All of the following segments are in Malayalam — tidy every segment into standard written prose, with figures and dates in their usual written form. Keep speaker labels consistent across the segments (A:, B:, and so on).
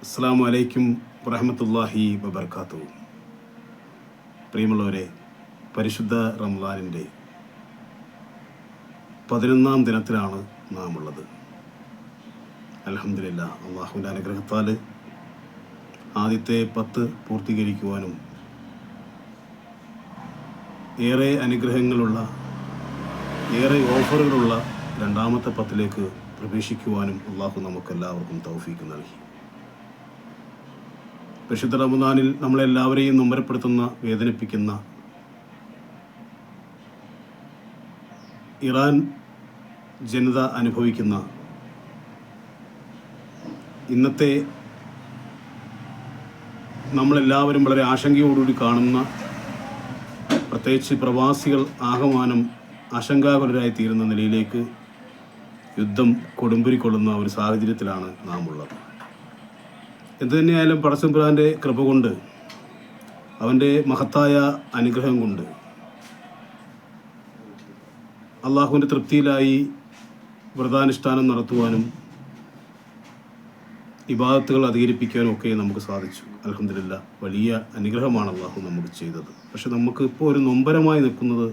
A: അസ്സലാമു അലൈക്കും വറഹ്മത്തുള്ളാഹി വബർക്കാത്തു. പ്രിയമുള്ളവരെ, പരിശുദ്ധ റമദാനിൻ്റെ 11-ാം ദിനത്തിലാണ് നാം ഉള്ളത്. അൽഹംദുലില്ലാഹ്, അള്ളാഹുവിൻ്റെ അനുഗ്രഹത്താൽ ആദ്യത്തെ 10 പൂർത്തീകരിക്കുവാനും ഏറെ അനുഗ്രഹങ്ങളുള്ള, ഏറെ ഓഫറുകളുള്ള രണ്ടാമത്തെ 10ലേക്ക് പ്രവേശിക്കുവാനും അള്ളാഹു നമുക്കെല്ലാവർക്കും തൗഫീക്ക് നൽകി. പരിശുദ്ധ റമദാനിൽ നമ്മളെല്ലാവരെയും നൊമ്പരപ്പെടുത്തുന്ന, വേദനിപ്പിക്കുന്ന ഇറാൻ ജനത അനുഭവിക്കുന്ന ഇന്നത്തെ നമ്മളെല്ലാവരും വളരെ ആശങ്കയോടുകൂടി കാണുന്ന, പ്രത്യേകിച്ച് പ്രവാസികൾ ആകമാനം ആശങ്കാകുലരായി തീരുന്ന നിലയിലേക്ക് യുദ്ധം കൊടുമ്പിരിക്കൊള്ളുന്ന ഒരു സാഹചര്യത്തിലാണ് നാം ഉള്ളത്. എന്തുതന്നെയായാലും പടച്ചതമ്പുരാൻ്റെ കൃപ കൊണ്ട്, അവൻ്റെ മഹത്തായ അനുഗ്രഹം കൊണ്ട്, അള്ളാഹുവിൻ്റെ തൃപ്തിയിലായി വ്രതാനുഷ്ഠാനം നടത്തുവാനും ഇബാദത്തുകൾ അധികരിപ്പിക്കാനും ഒക്കെ നമുക്ക് സാധിച്ചു. അൽഹംദുലില്ലാഹ്, വലിയ അനുഗ്രഹമാണ് അള്ളാഹു നമുക്ക് ചെയ്തത്. പക്ഷെ നമുക്ക് ഇപ്പോൾ ഒരു നൊമ്പരമായി നിൽക്കുന്നത്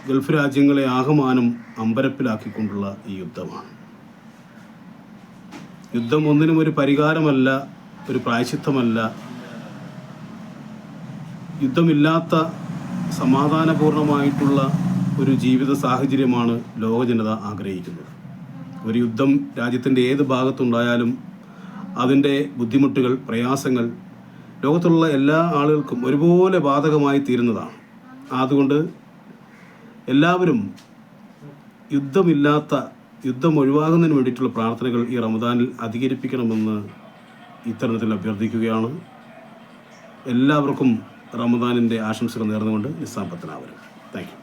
A: ഗൾഫ് രാജ്യങ്ങളെ ആകമാനം അമ്പരപ്പിലാക്കിക്കൊണ്ടുള്ള ഈ യുദ്ധമാണ്. യുദ്ധം ഒന്നിനും ഒരു പരിഹാരമല്ല, ഒരു പ്രായശ്ചിത്തമല്ല. യുദ്ധമില്ലാത്ത സമാധാനപൂർണമായിട്ടുള്ള ഒരു ജീവിത സാഹചര്യമാണ് ലോക ജനത ആഗ്രഹിക്കുന്നത്. ഒരു യുദ്ധം രാജ്യത്തിൻ്റെ ഏത് ഭാഗത്തുണ്ടായാലും അതിൻ്റെ ബുദ്ധിമുട്ടുകൾ, പ്രയാസങ്ങൾ ലോകത്തുള്ള എല്ലാ ആളുകൾക്കും ഒരുപോലെ ബാധകമായി തീരുന്നതാണ്. അതുകൊണ്ട് എല്ലാവരും യുദ്ധം ഒഴിവാകുന്നതിന് വേണ്ടിയിട്ടുള്ള പ്രാർത്ഥനകൾ ഈ റമദാനിൽ അധികരിപ്പിക്കണമെന്ന് ഇത്തരണത്തിൽ അഭ്യർത്ഥിക്കുകയാണ്. എല്ലാവർക്കും റമദാനിൻ്റെ ആശംസകൾ നേർന്നുകൊണ്ട് നിസാം പത്തനാപുരം. Thank you.